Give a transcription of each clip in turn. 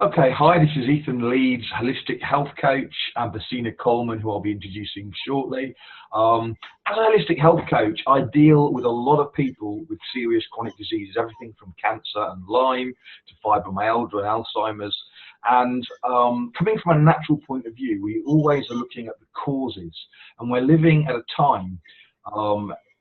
Okay, hi, this is Ethan Leeds, holistic health coach, and Basina Coleman, who I'll be introducing shortly. As a holistic health coach, I deal with a lot of people with serious chronic diseases, everything from cancer and Lyme to fibromyalgia and Alzheimer's. And coming from a natural point of view, we always are looking at the causes, and we're living at a time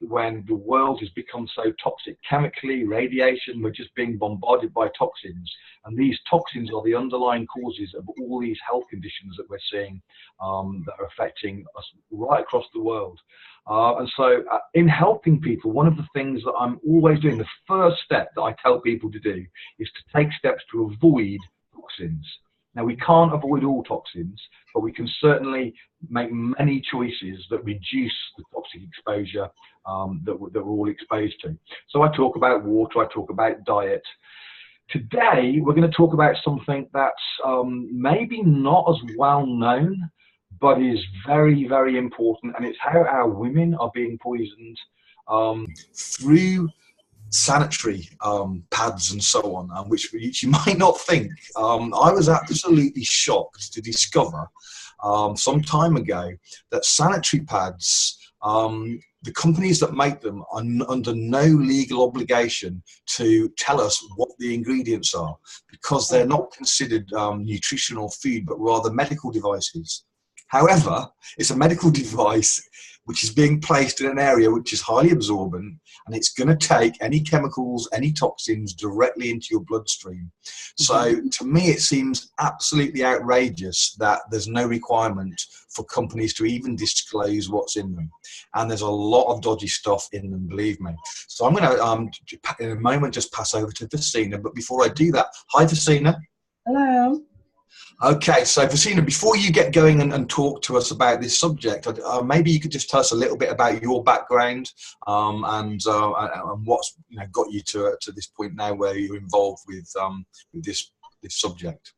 when the world has become so toxic chemically, radiation, we're just being bombarded by toxins. And these toxins are the underlying causes of all these health conditions that we're seeing that are affecting us right across the world. And so in helping people, one of the things that I'm always doing, the first step that I tell people to do is to take steps to avoid toxins. Now, we can't avoid all toxins, but we can certainly make many choices that reduce the toxic exposure that we're all exposed to. So I talk about water, I talk about diet. Today, we're going to talk about something that's maybe not as well known, but is very, very important, and it's how our women are being poisoned through sanitary pads and so on, which you might not think. I was absolutely shocked to discover some time ago that sanitary pads, the companies that make them are under no legal obligation to tell us what the ingredients are, because they're not considered nutritional food, but rather medical devices. However, it's a medical device which is being placed in an area which is highly absorbent, and it's going to take any chemicals, any toxins directly into your bloodstream. So to me, it seems absolutely outrageous that there's no requirement for companies to even disclose what's in them. And there's a lot of dodgy stuff in them, believe me. So I'm going to, in a moment, just pass over to Vasina. But before I do that, hi, Vasina. Hello. Okay, so Vasina, before you get going and talk to us about this subject, maybe you could just tell us a little bit about your background and what's got you to this point now where you're involved with this subject.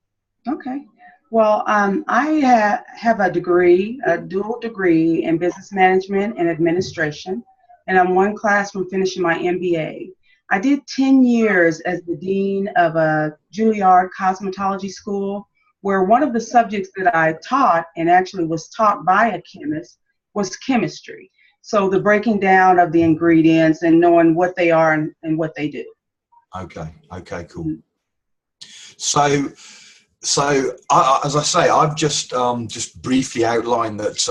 Okay. Well, I have a dual degree in business management and administration, and I'm one class from finishing my MBA. I did 10 years as the dean of a Juilliard cosmetology school, where one of the subjects that I taught, and actually was taught by a chemist, was chemistry. So the breaking down of the ingredients and knowing what they are and what they do. Okay, cool. So as I say, I've just briefly outlined that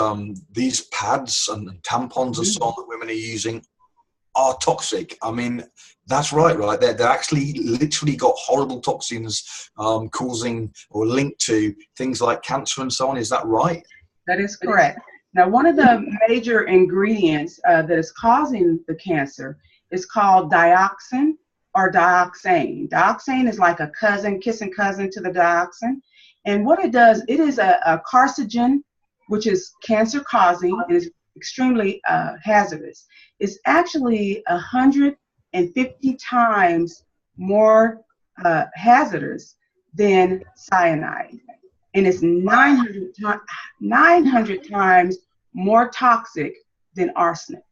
these pads and tampons and so on that women are using are toxic. I mean, that's right? They're actually literally got horrible toxins causing or linked to things like cancer and so on. Is that right? That is correct. Now, one of the major ingredients that is causing the cancer is called dioxin or dioxane. Dioxane is like a kissing cousin to the dioxin. And what it does, it is a carcinogen, which is cancer causing and is extremely hazardous. It's actually 150 times more hazardous than cyanide. And it's 900 times more toxic than arsenic.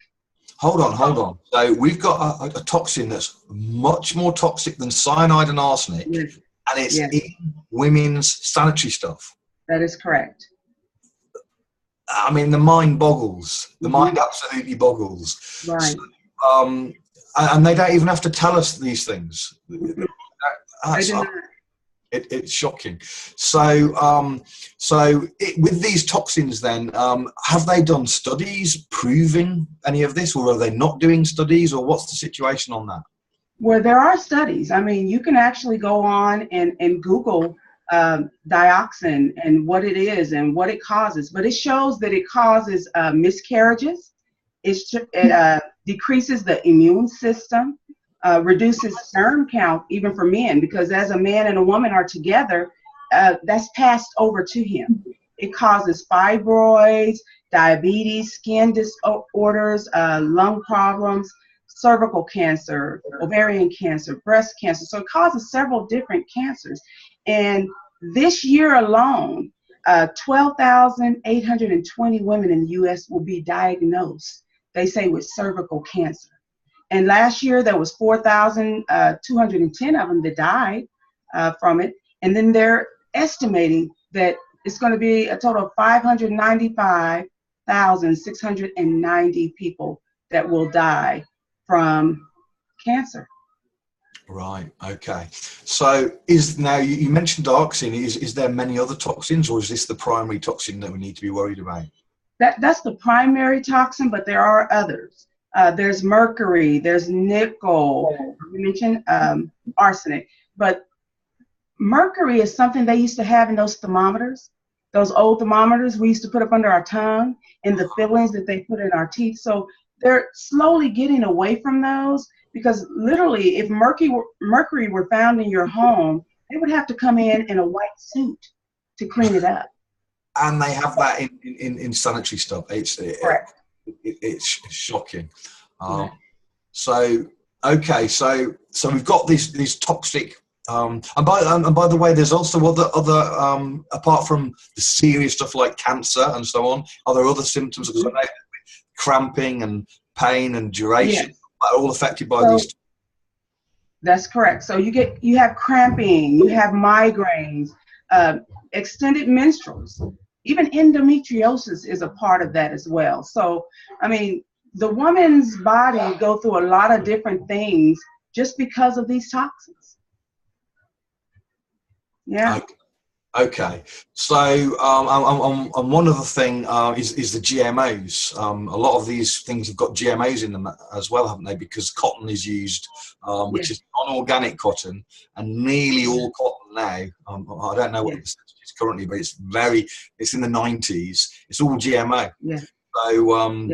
Hold on. So we've got a toxin that's much more toxic than cyanide and arsenic, yes. And it's in women's sanitary stuff. That is correct. I mean, the mind boggles. The mind absolutely boggles. Right. So, and they don't even have to tell us these things. It's shocking. So, with these toxins, then, have they done studies proving any of this, or are they not doing studies, or what's the situation on that? Well, there are studies. I mean, you can actually go on and Google dioxin and what it is and what it causes, but it shows that it causes miscarriages. It decreases the immune system. Reduces sperm count even for men, because as a man and a woman are together, that's passed over to him. It causes fibroids, diabetes, skin disorders, lung problems, cervical cancer, ovarian cancer, breast cancer. So it causes several different cancers. And this year alone, 12,820 women in the U.S. will be diagnosed, they say, with cervical cancer. And last year, there was 4,210 of them that died from it. And then they're estimating that it's going to be a total of 595,690 people that will die from cancer. Right. Okay. So now you mentioned dioxin. Is there many other toxins, or is this the primary toxin that we need to be worried about? That's the primary toxin, but there are others. There's mercury, there's nickel, we mentioned arsenic, but mercury is something they used to have in those thermometers, those old thermometers we used to put up under our tongue, and the fillings that they put in our teeth. So they're slowly getting away from those, because literally if mercury were found in your home, they would have to come in a white suit to clean it up. And they have that in sanitary stuff. It's shocking. So okay, so we've got these toxic. And by the way, there's also other apart from the serious stuff like cancer and so on. Are there other symptoms? Because I know cramping and pain and duration are all affected by these. That's correct. So you have cramping, you have migraines, extended menstruals. Even endometriosis is a part of that as well. So, I mean, the woman's body go through a lot of different things just because of these toxins. Yeah. Okay. So, one other thing is the GMOs. A lot of these things have got GMOs in them as well, haven't they? Because cotton is used, which is non-organic cotton, and nearly all cotton now. I don't know what the percentage is currently, but it's in the 90s. It's all GMO. Yeah. So,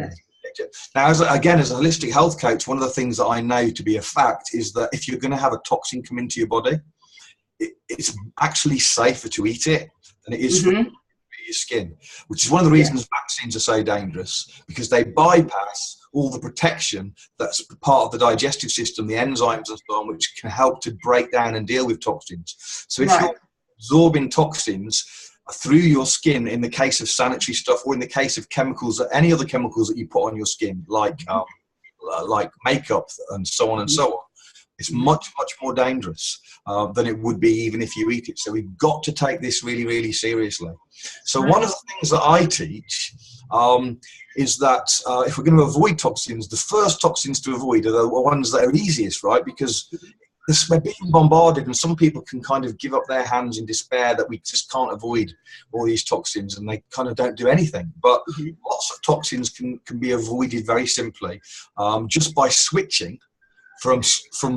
now, as a holistic health coach, one of the things that I know to be a fact is that if you're going to have a toxin come into your body, it's actually safer to eat it than it is for your skin, which is one of the reasons vaccines are so dangerous, because they bypass all the protection that's part of the digestive system, the enzymes and so on, which can help to break down and deal with toxins. So if you're absorbing toxins through your skin, in the case of sanitary stuff, or in the case of chemicals, any other chemicals that you put on your skin, like makeup and so on and so on, it's much, much more dangerous than it would be even if you eat it. So we've got to take this really, really seriously. So one of the things that I teach is that if we're going to avoid toxins, the first toxins to avoid are the ones that are easiest, right? Because we're being bombarded, and some people can kind of give up their hands in despair that we just can't avoid all these toxins, and they kind of don't do anything. But lots of toxins can be avoided very simply just by switching from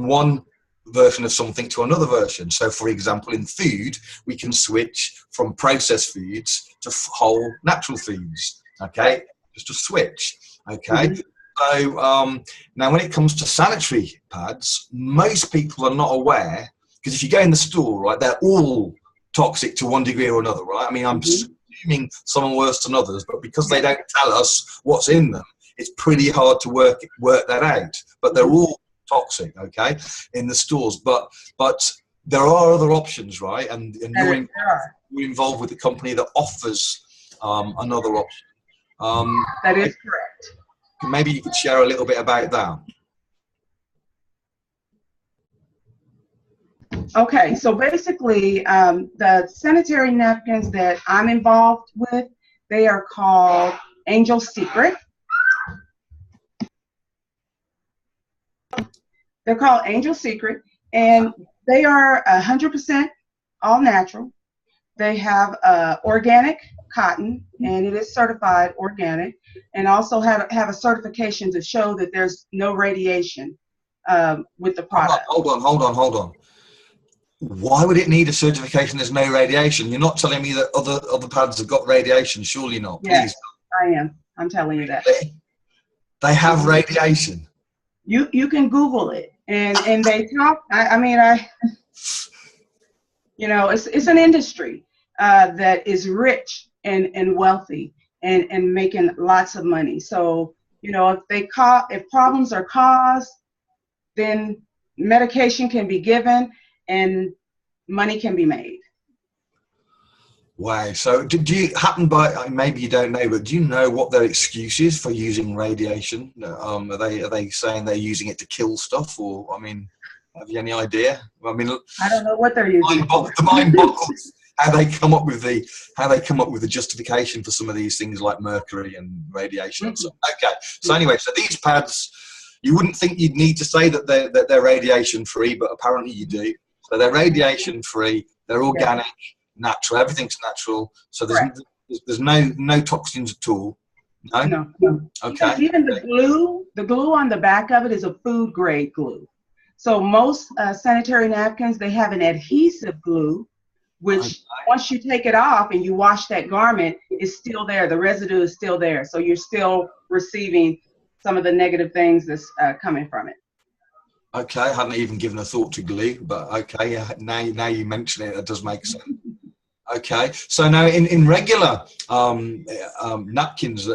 one version of something to another version. So, for example, in food, we can switch from processed foods to whole natural foods. Okay, just a switch. Okay. So now, when it comes to sanitary pads, most people are not aware, because if you go in the store, right, they're all toxic to one degree or another, right? I mean, I'm assuming some are worse than others, but because they don't tell us what's in them, it's pretty hard to work that out. But they're all toxic, okay, in the stores. But there are other options, right? And you're involved with the company that offers another option. That is correct. Maybe you could share a little bit about that. Okay, so basically, the sanitary napkins that I'm involved with, they are called Angel Secret. They're called Angel Secret, and they are 100% all natural. They have organic cotton, and it is certified organic, and also have a certification to show that there's no radiation with the product. Hold on. Why would it need a certification? There's no radiation. You're not telling me that other pads have got radiation. Surely not. Yes, please. I am. I'm telling you that. They have radiation. You can Google it, and they talk. It's an industry that is rich and wealthy and making lots of money. So, if problems are caused, then medication can be given and money can be made. Wow. So do you happen by, maybe you don't know, but do you know what their excuse is for using radiation? Are they saying they're using it to kill stuff, or, I mean? Have you any idea? I mean, I don't know what they're using. The mind boggles how they come up with the justification for some of these things like mercury and radiation. And stuff. Okay, so anyway, so these pads, you wouldn't think you'd need to say that they're radiation free, but apparently you do. So they're radiation free. They're organic, natural. Everything's natural. So there's no toxins at all. No. Okay. Even the glue on the back of it is a food grade glue. So most sanitary napkins, they have an adhesive glue, which once you take it off and you wash that garment, it's still there. The residue is still there. So you're still receiving some of the negative things that's coming from it. Okay, I hadn't even given a thought to glue, but okay, now you mention it, that does make sense. Okay, so now in regular napkins,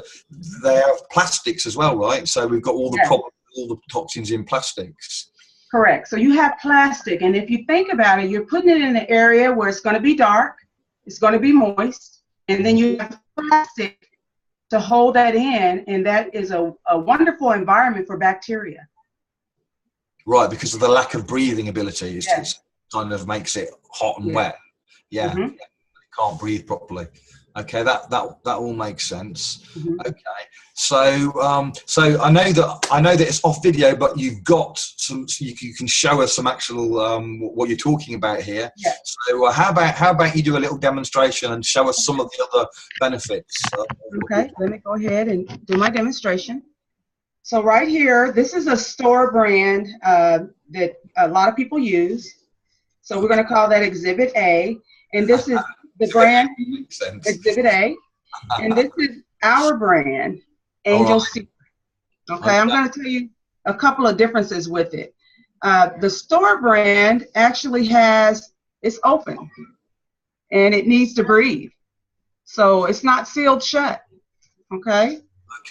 they have plastics as well, right? So we've got all the toxins in plastics. Correct. So you have plastic, and if you think about it, you're putting it in an area where it's going to be dark, it's going to be moist, and then you have plastic to hold that in, and that is a wonderful environment for bacteria. Right, because of the lack of breathing ability, it kind of makes it hot and wet. Yeah, it can't breathe properly. Okay, that all makes sense. Okay, so I know that it's off video, but you've got some. So you can show us some actual what you're talking about here. Yeah. So how about you do a little demonstration and show us some of the other benefits? Okay, let me go ahead and do my demonstration. So right here, this is a store brand that a lot of people use. So we're going to call that Exhibit A, and this is the brand Exhibit A, and this is our brand, Angel Secret. Okay, I'm going to tell you a couple of differences with it. The store brand actually it's open, and it needs to breathe. So it's not sealed shut, okay?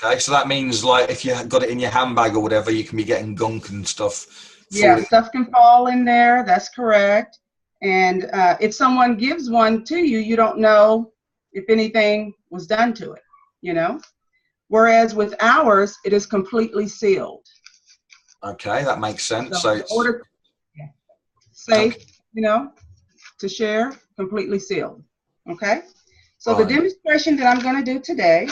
Okay, so that means like if you got it in your handbag or whatever, you can be getting gunk and stuff. Yeah, stuff can fall in there, that's correct. And if someone gives one to you, you don't know if anything was done to it, you know? Whereas with ours, it is completely sealed. Okay, that makes sense. So in order safe, you know, to share, completely sealed. Okay? So the demonstration that I'm going to do today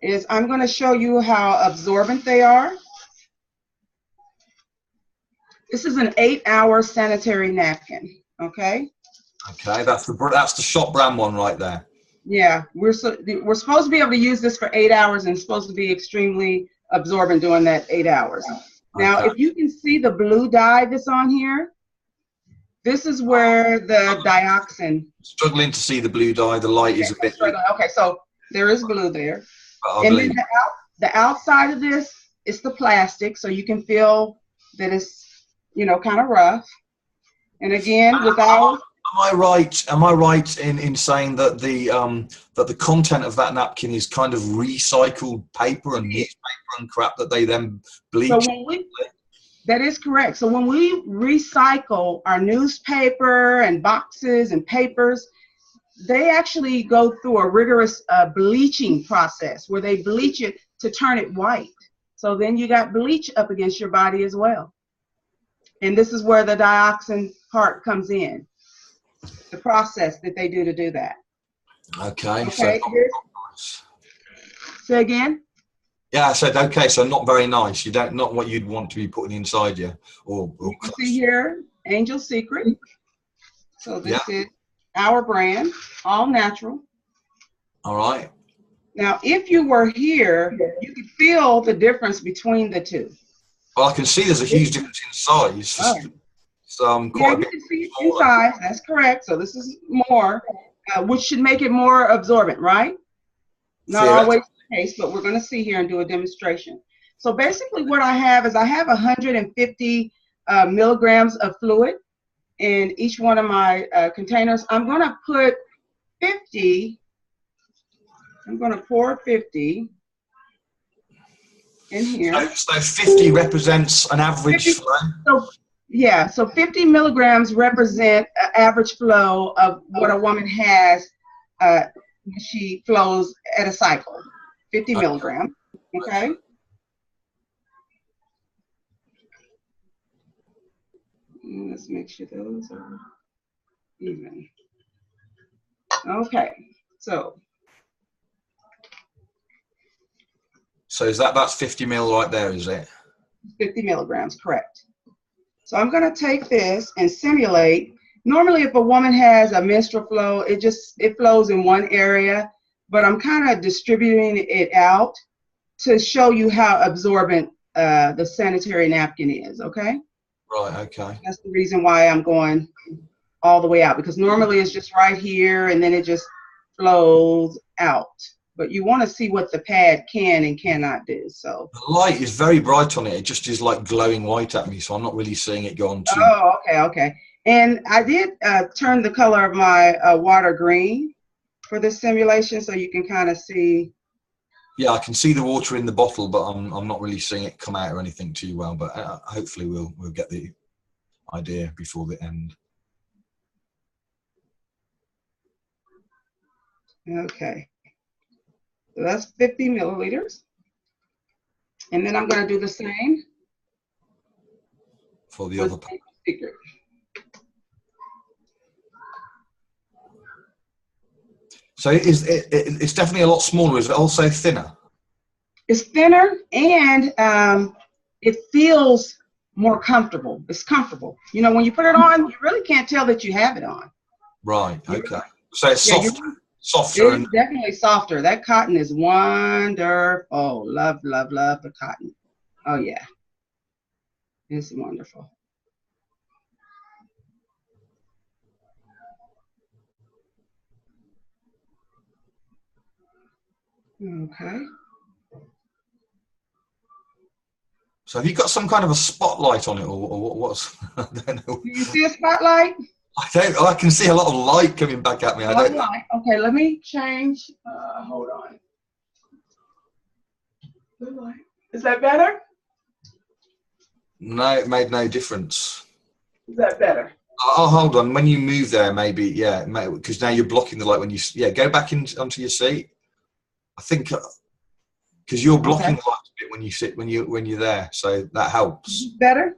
is I'm going to show you how absorbent they are. This is an 8-hour sanitary napkin, okay? Okay, that's the shop brand one right there. Yeah, we're supposed to be able to use this for 8 hours and it's supposed to be extremely absorbent during that 8 hours. Now, if you can see the blue dye that's on here, this is where the dioxin. Struggling to see the blue dye. The light is a bit. Okay, so there is blue there. And then the outside of this is the plastic, so you can feel that it's, you know, kind of rough. And again, without. Am I right in saying that the content of that napkin is kind of recycled paper and newspaper and crap that they then bleach? So that is correct. So when we recycle our newspaper and boxes and papers, they actually go through a rigorous bleaching process where they bleach it to turn it white. So then you got bleach up against your body as well. And this is where the dioxin part comes in, the process that they do to do that. Okay. Say again? Yeah, I said, okay, so not very nice. Not what you'd want to be putting inside you. Or you can see here, Angel Secret. So this is our brand, all natural. All right. Now, if you were here, you could feel the difference between the two. Well, I can see there's a huge difference in size. You can see in size. That's correct. So this is more, which should make it more absorbent, right? Not always the case, but we're going to see here and do a demonstration. So basically what I have is 150 milligrams of fluid in each one of my containers. I'm going to put 50. I'm going to pour 50 in here. So 50 represents an average flow? So 50 milligrams represent an average flow of what a woman has when she flows at a cycle. 50 milligrams, okay? And let's make sure those are even. Okay, so that's 50 mil right there, is it? 50 milligrams, correct. So I'm going to take this and simulate. Normally, if a woman has a menstrual flow, it flows in one area, but I'm kind of distributing it out to show you how absorbent the sanitary napkin is, okay? Right, okay. That's the reason why I'm going all the way out, because normally it's just right here and then it just flows out. But you want to see what the pad can and cannot do. So the light is very bright on it. It just is like glowing white at me, so I'm not really seeing it go on too. Oh, okay. And I did turn the color of my water green for this simulation, so you can kind of see. Yeah, I can see the water in the bottle, but I'm not really seeing it come out or anything too well. But hopefully we'll get the idea before the end. Okay. So that's 50 milliliters. And then I'm going to do the same for the other secret. So it's definitely a lot smaller. Is it also thinner? It's thinner, and it feels more comfortable. It's comfortable. You know, when you put it on, you really can't tell that you have it on. Right. Okay. So it's softer. It's definitely softer. That cotton is wonderful. Love the cotton. Oh yeah, it's wonderful. Okay. So have you got some kind of a spotlight on it, or what's? I don't know. Do you see a spotlight? I can see a lot of light coming back at me. I don't know. Okay, let me change. Hold on. Is that better? No, it made no difference. Is that better? Oh, hold on. When you move there, maybe, yeah, because now you're blocking the light when you, go back onto your seat. I think, because you're blocking the light a bit when you sit, when you're there, so that helps. Better?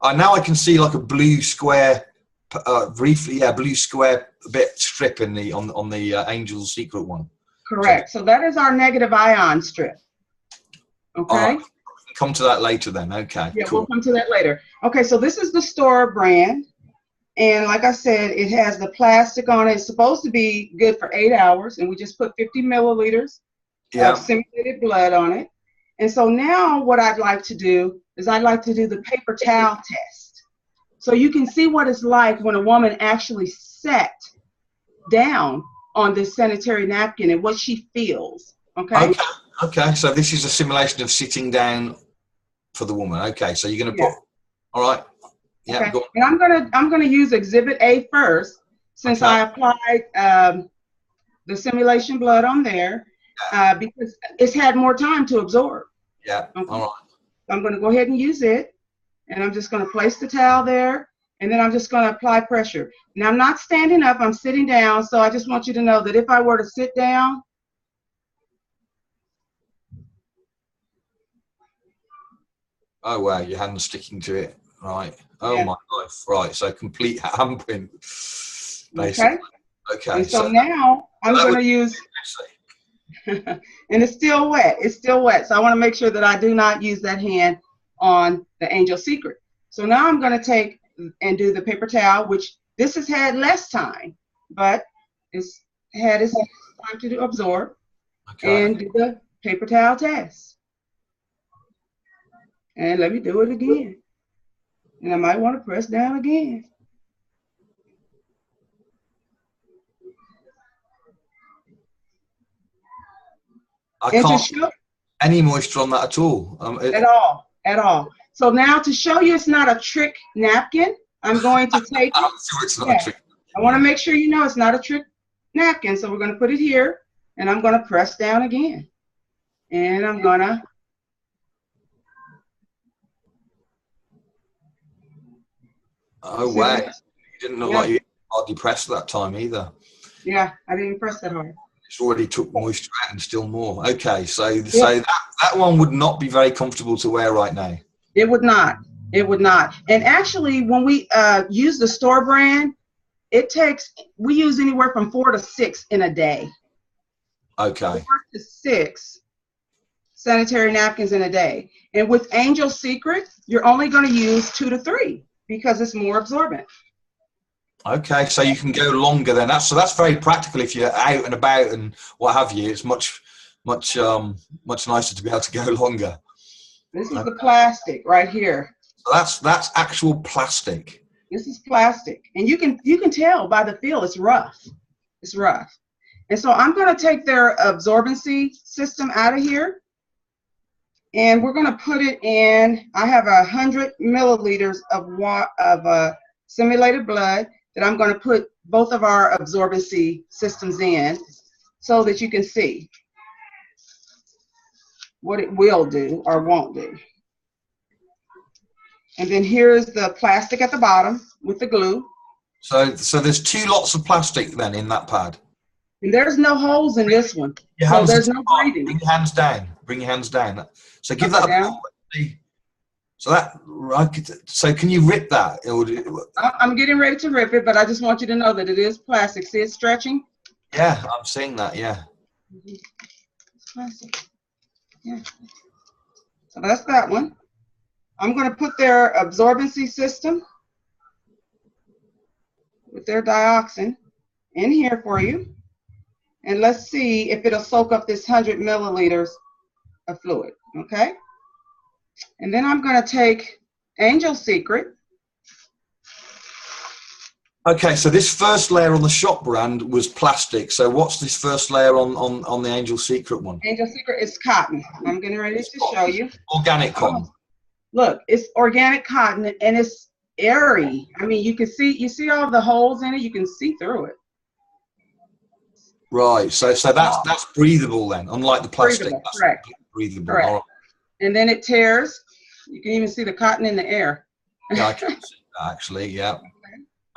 Now I can see like a blue square, briefly, blue square bit strip in the on the Angel's Secret one. Correct. So that is our negative ion strip. Okay. We'll come to that later then. Okay. Yeah, cool. We'll come to that later. Okay, so this is the Store brand, and like I said, it has the plastic on it. It's supposed to be good for 8 hours, and we just put 50 milliliters of simulated blood on it. And so now what I'd like to do is I'd like to do the paper towel test. So you can see what it's like when a woman actually sat down on this sanitary napkin and what she feels. Okay. Okay. So this is a simulation of sitting down for the woman. Okay. So you're going to put. All right. Yeah. Okay. Go on. And I'm gonna use Exhibit A first, since I applied the simulation blood on there, because it's had more time to absorb. Yeah. Okay. All right. I'm going to go ahead and use it, and I'm just going to place the towel there, and then I'm just going to apply pressure. Now, I'm not standing up, I'm sitting down, so I just want you to know that if I were to sit down, oh wow, your hand's sticking to it, right? Oh my life, right? So complete handprint, basically. Okay. And so now I'm going to use, and it's still wet. It's still wet. So I want to make sure that I do not use that hand on the Angel Secret. So now I'm going to take and do the paper towel, which this has had less time, but it's had its time to absorb, and do the paper towel test. And let me do it again. And I might want to press down again. I can't show any moisture on that at all. At all. So now to show you it's not a trick napkin, I'm going to take I'm sure it's not a trick. I want to make sure you know it's not a trick napkin. So we're going to put it here, and I'm going to press down again. And I'm going to. Oh, wow. You didn't look like you hardly pressed that time either. Yeah, I didn't press that hard. It's already took moisture out and still more. Okay, so that one would not be very comfortable to wear right now. It would not. It would not. And actually, when we use the store brand, we use anywhere from 4 to 6 in a day. Okay. 4 to 6 sanitary napkins in a day. And with Angel Secret, you're only going to use 2 to 3 because it's more absorbent. Okay, so you can go longer then. That's very practical if you're out and about and what have you. It's much nicer to be able to go longer. This is the plastic right here. So that's actual plastic. This is plastic, and you can tell by the feel it's rough. It's rough. And so I'm going to take their absorbency system out of here, and we're going to put it in. I have 100 milliliters of simulated blood that I'm going to put both of our absorbency systems in so that you can see what it will do or won't do. And then here's the plastic at the bottom with the glue. So there's 2 lots of plastic then in that pad. And there's no holes in this one. So there's no breathing. Bring your hands down. Bring your hands down. So give that a pull. So can you rip that? I'm getting ready to rip it, but I just want you to know that it is plastic. See it stretching? Yeah, I'm seeing that, yeah. It's plastic. Yeah. So that's that one. I'm going to put their absorbency system with their dioxin in here for you. And let's see if it'll soak up this 100 milliliters of fluid, okay? And then I'm going to take Angel Secret. Okay, so this first layer on the shop brand was plastic. So what's this first layer on the Angel Secret one? Angel Secret is cotton. I'm getting ready to show you. Organic cotton. Oh, look, it's organic cotton and it's airy. I mean, you see all the holes in it. You can see through it. Right. So that's breathable then, unlike the plastic. Breathable, that's correct. Breathable. Correct. Right. And then it tears. You can even see the cotton in the air. Yeah, I can see that actually. Yeah. Okay.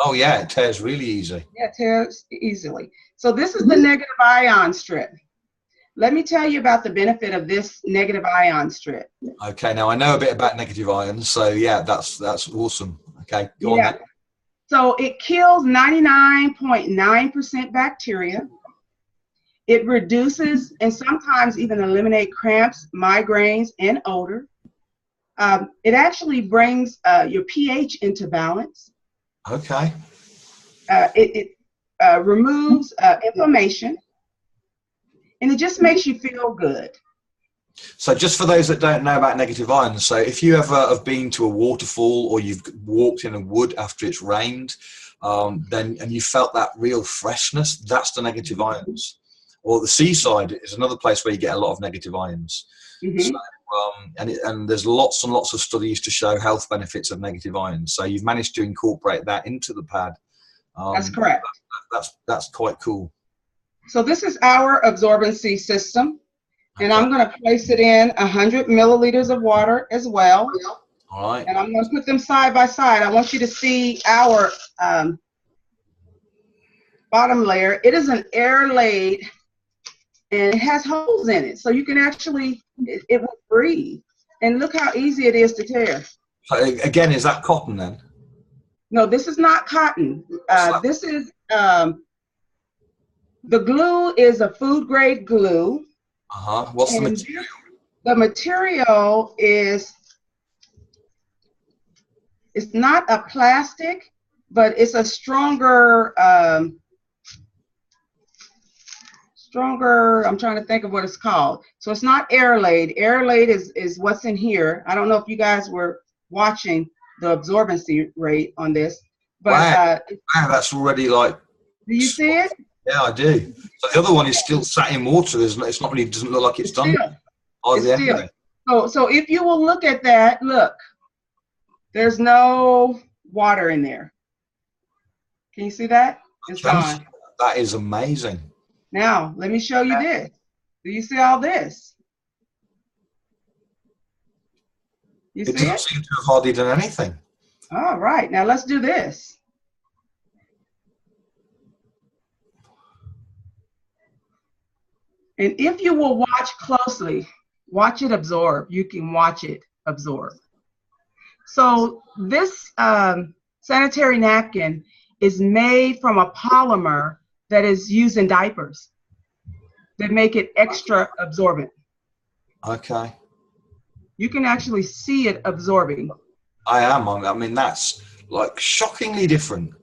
Oh yeah, it tears really easy. Yeah, it tears easily. So this is the negative ion strip. Let me tell you about the benefit of this negative ion strip. Okay, now I know a bit about negative ions, so yeah, that's awesome. Okay, go on then. So it kills 99.9% bacteria. It reduces and sometimes even eliminate cramps, migraines, and odor. It actually brings your pH into balance. Okay. It removes inflammation, and it just makes you feel good. So just for those that don't know about negative ions, so if you ever have been to a waterfall or you've walked in a wood after it's rained, and you felt that real freshness, that's the negative ions. Or the seaside is another place where you get a lot of negative ions. Mm-hmm. So, and there's lots and lots of studies to show health benefits of negative ions. So you've managed to incorporate that into the pad. That's correct. That's quite cool. So this is our absorbency system, and I'm going to place it in 100 milliliters of water as well. All right. And I'm going to put them side by side. I want you to see our bottom layer. It is an air-laid, and it has holes in it, so you can actually, it will breathe. And look how easy it is to tear. So again, is that cotton then? No, this is not cotton. This is, the glue is a food grade glue. Uh-huh. What's the material? The material is, it's not a plastic, but it's a stronger, I'm trying to think of what it's called. So it's not air-laid. Air-laid is what's in here. I don't know if you guys were watching the absorbency rate on this, but wow, that's already like. Do you see it? Yeah, I do. So the other one is still sat in water. It's not really, doesn't look like it's done. Still. So if you will look at that, look, there's no water in there. Can you see that? It's gone. That is amazing. Now, let me show you this. Do you see all this? You see it? It doesn't seem to have hardly done anything. All right, now let's do this. And if you will watch closely, watch it absorb. You can watch it absorb. So this sanitary napkin is made from a polymer that is used in diapers that make it extra absorbent. Okay. You can actually see it absorbing. I mean, that's like shockingly different.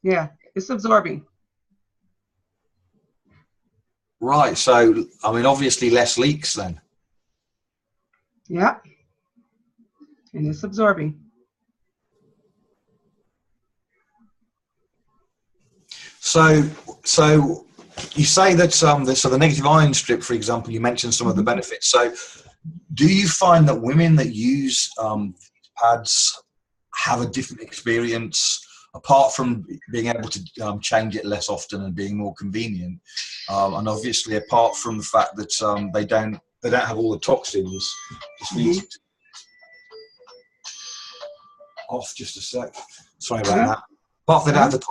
Yeah, it's absorbing. Right. So, I mean, obviously less leaks then. Yeah, and it's absorbing. So you say that the negative ion strip, for example, you mentioned some of the benefits. So do you find that women that use pads have a different experience, apart from being able to change it less often and being more convenient, and obviously apart from the fact that they don't have all the toxins? Off just a sec. Sorry about that. Apart from that,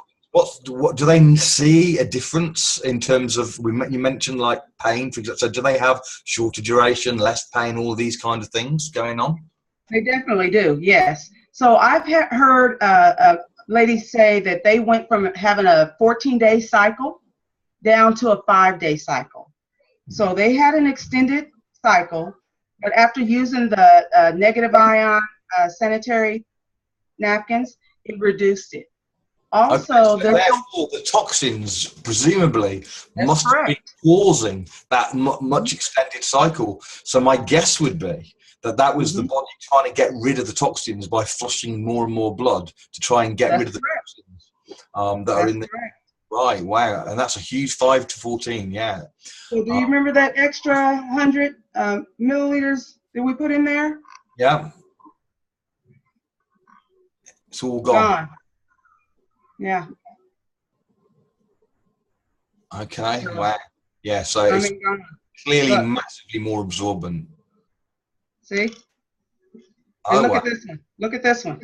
what do they see a difference in terms of? You mentioned like pain, for example. So do they have shorter duration, less pain, all of these kind of things going on? They definitely do. Yes. So I've heard ladies say that they went from having a 14-day cycle down to a 5-day cycle. So they had an extended cycle, but after using the negative ion sanitary napkins, it reduced it. Also, okay, so therefore, the toxins presumably must have been causing that much extended cycle. So my guess would be that was the body trying to get rid of the toxins by flushing more and more blood to try and get rid of the toxins that are in the right. Wow, and that's a huge 5 to 14. Yeah. So do you remember that extra 100 milliliters that we put in there? Yeah. It's all gone. Yeah. Okay. Wow. Yeah. So it's clearly massively more absorbent. See? And look at this one. Look at this one.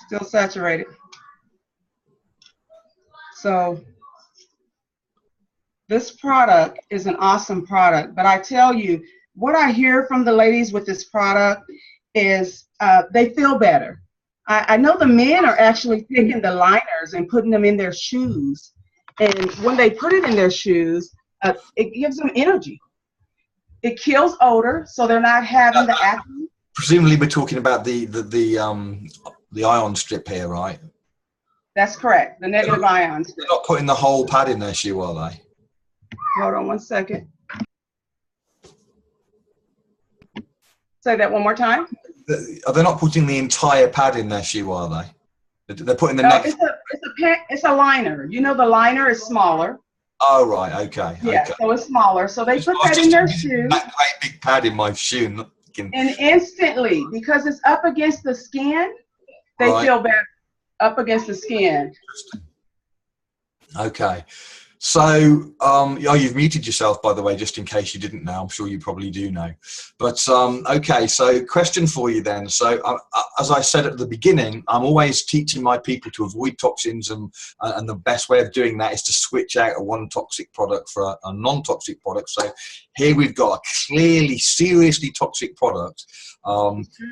Still saturated. So this product is an awesome product, but I tell you, what I hear from the ladies with this product is they feel better. I know the men are actually taking the liners and putting them in their shoes. And when they put it in their shoes, it gives them energy. It kills odor, so they're not having the acne. Presumably we're talking about the ion strip here, right? That's correct, the negative ion strip. They're not putting the whole pad in their shoe, are they? Hold on one second. Say that one more time. Are they not putting the entire pad in their shoe, are they? They're putting the next. It's a liner. You know, the liner is smaller. Oh, right. Okay. Yeah, okay. So it's smaller. So they put that in their shoe. That great big pad in my shoe. And instantly, because it's up against the skin, they feel better up against the skin. Okay. So, you've muted yourself, by the way, just in case you didn't know. I'm sure you probably do know. But, okay, so question for you then. So, as I said at the beginning, I'm always teaching my people to avoid toxins, and the best way of doing that is to switch out a one toxic product for a non-toxic product. So here we've got a clearly, seriously toxic product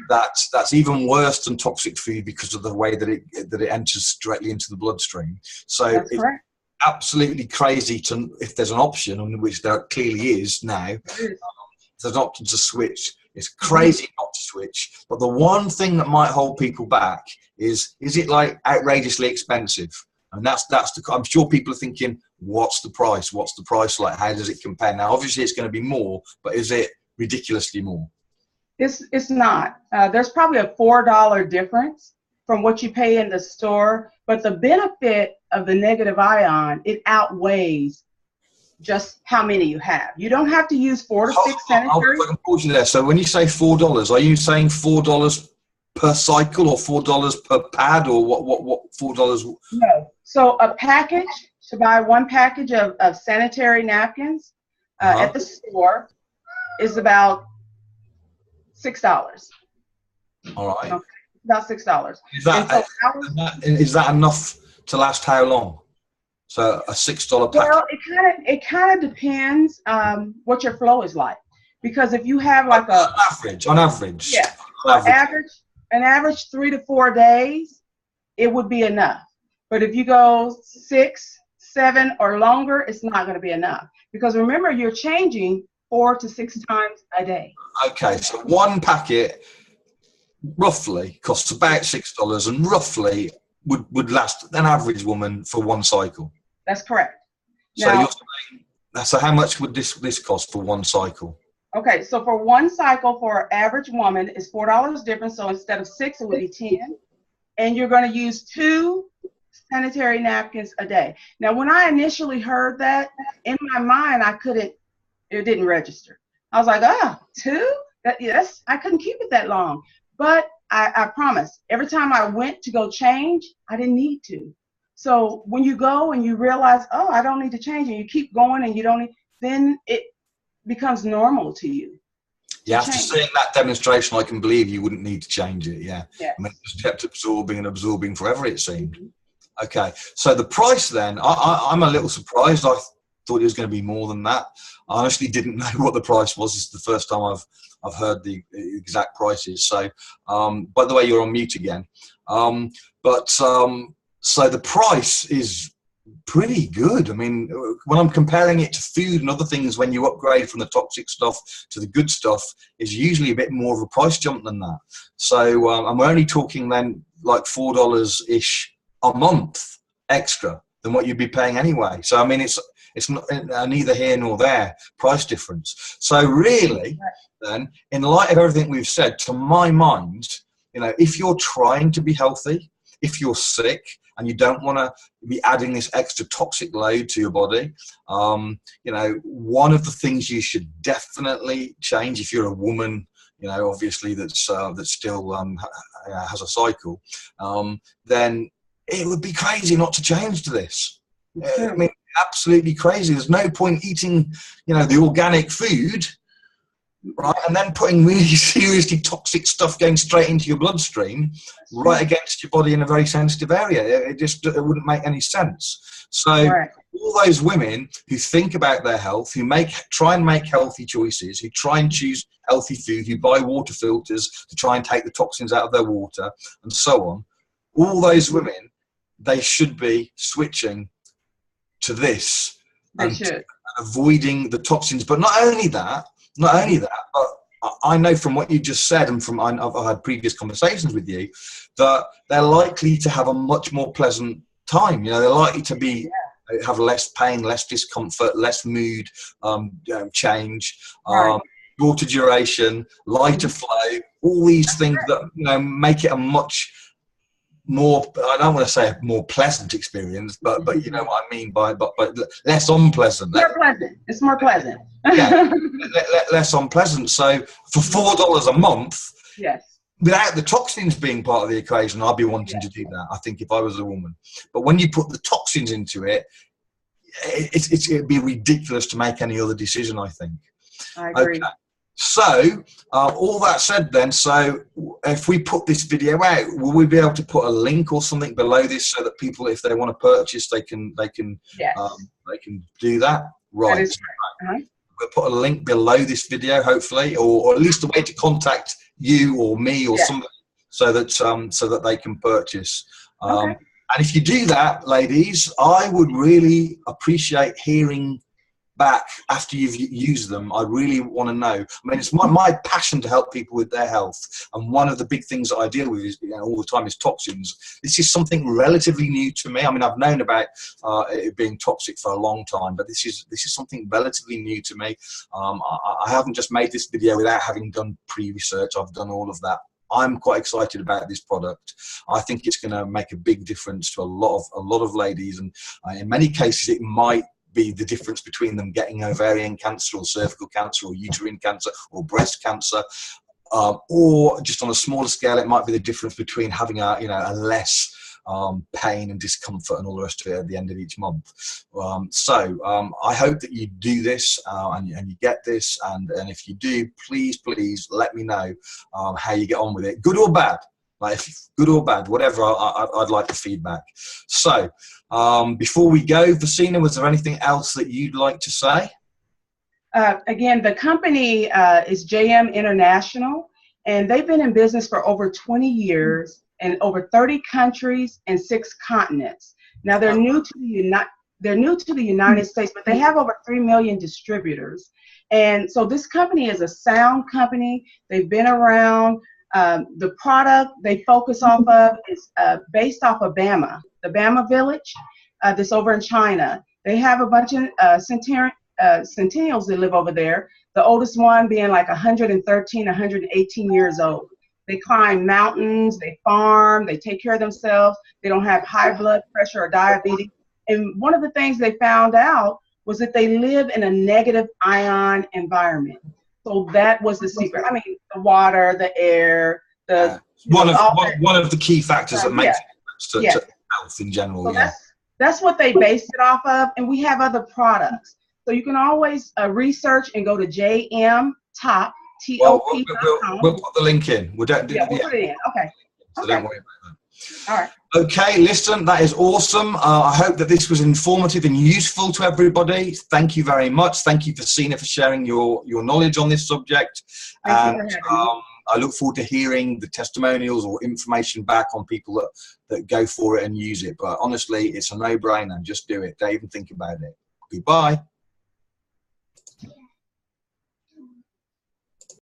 that's even worse than toxic food because of the way that it enters directly into the bloodstream. So that's correct. Absolutely crazy to, if there's an option, on which there clearly is now, if there's an option to switch, it's crazy not to switch. But the one thing that might hold people back is it like outrageously expensive? And that's I'm sure people are thinking, what's the price? What's the price like? How does it compare? Now, obviously it's going to be more, but is it ridiculously more? It's not. There's probably a $4 difference from what you pay in the store, but the benefit of the negative ion, it outweighs just how many you have. You don't have to use 4 to 6 sanitary. So when you say $4, are you saying $4 per cycle or $4 per pad, or what $4? No. So a package, to buy one package of sanitary napkins at the store is about $6. All right. Okay. About $6. Is that enough to last how long? So a $6 pack. Well, it kind of depends what your flow is like. Because if you have like on average, yeah, on an average 3 to 4 days, it would be enough. But if you go 6, 7 or longer, it's not going to be enough. Because remember, you're changing 4 to 6 times a day. Okay, so one packet roughly costs about $6 and roughly would last an average woman for one cycle. That's correct. So Now, you're saying, so how much would this cost for one cycle? okay, so for one cycle for an average woman is $4 difference. So instead of 6, it would be 10. And you're going to use 2 sanitary napkins a day. Now, when I initially heard that, in my mind, it didn't register. I was like, 2? Yes, I couldn't keep it that long. But I promise, every time I went to go change, I didn't need to. So when you go and you realize, I don't need to change, and you keep going and you don't need, then it becomes normal to you. Yeah, after seeing that demonstration, I can believe you wouldn't need to change it. Yeah. Yes. I mean, it just kept absorbing and absorbing forever, it seemed. Mm-hmm. Okay, so the price then, I'm a little surprised. I thought it was going to be more than that. I honestly didn't know what the price was. This is the first time I've heard the exact prices. So, by the way, you're on mute again. So the price is pretty good. I mean, when I'm comparing it to food and other things, when you upgrade from the toxic stuff to the good stuff, is usually a bit more of a price jump than that. So, and we're only talking then like $4-ish a month extra than what you'd be paying anyway. So, I mean, it's not neither here nor there price difference. So really, then, in light of everything we've said, to my mind, if you're trying to be healthy, if you're sick and you don't want to be adding this extra toxic load to your body, one of the things you should definitely change if you're a woman, obviously that still has a cycle, then it would be crazy not to change to this. I mean, absolutely crazy. There's no point eating, the organic food, right, and then putting really seriously toxic stuff going straight into your bloodstream, right against your body in a very sensitive area. It wouldn't make any sense. So all those women who think about their health, who try and make healthy choices, who try and choose healthy food, who buy water filters to try and take the toxins out of their water, and so on, all those women, they should be switching to this and avoiding the toxins. But not only that, but I know from what you just said, and I've had previous conversations with you, that they're likely to have a much more pleasant time. They're likely to have less pain, less discomfort, less mood change, shorter duration, lighter flow, all these things that make it a much more, I don't want to say a more pleasant experience, but you know what I mean by but less unpleasant. More pleasant. It's more pleasant. Yeah, less unpleasant. So for $4 a month, yes, without the toxins being part of the equation, I'd be wanting to do that, I think, if I was a woman. But when you put the toxins into it, it'd be ridiculous to make any other decision, I think. I agree. Okay. So, all that said then, so if we put this video out, will we be able to put a link or something below this so that people, if they want to purchase, they can do that? Right. That is right. We'll put a link below this video, hopefully, or at least a way to contact you or me or somebody so that they can purchase. And if you do that, ladies, I would really appreciate hearing back after you've used them. I really want to know. I mean, it's my passion to help people with their health, and one of the big things that I deal with is, all the time is toxins. This is something relatively new to me. I mean, I've known about it being toxic for a long time, but this is something relatively new to me. I haven't just made this video without having done pre-research. I've done all of that. I'm quite excited about this product. I think it's going to make a big difference to a lot of ladies, and in many cases it might be the difference between them getting ovarian cancer or cervical cancer or uterine cancer or breast cancer, or just on a smaller scale, it might be the difference between having a less pain and discomfort and all the rest of it at the end of each month. So I hope that you do this and you get this, and if you do, please let me know how you get on with it, good or bad. Like, if good or bad, whatever, I'd like the feedback. So, before we go, Vasina, was there anything else that you'd like to say? Again, the company is JM International, and they've been in business for over 20 years in over 30 countries and 6 continents. Now they're new to the United States, but they have over 3 million distributors. And so this company is a sound company. They've been around. The product they focus off of is based off of Bama, the Bama village that's over in China. They have a bunch of centennials that live over there, the oldest one being like 113, 118 years old. They climb mountains, they farm, they take care of themselves, they don't have high blood pressure or diabetes. And one of the things they found out was that they live in a negative ion environment. So that was the secret. I mean, the water, the air, one of the key factors that makes it to health in general. So that's what they based it off of. And we have other products. So you can always research and go to JM Top. We'll put the link in. We'll put it in. Okay. So don't worry about that. All right. Okay, listen, that is awesome. I hope that this was informative and useful to everybody. Thank you very much. Thank you, Vasina, for sharing your knowledge on this subject. And I look forward to hearing the testimonials or information back on people that go for it and use it. But honestly, it's a no-brainer. Just do it. Don't even think about it. Goodbye.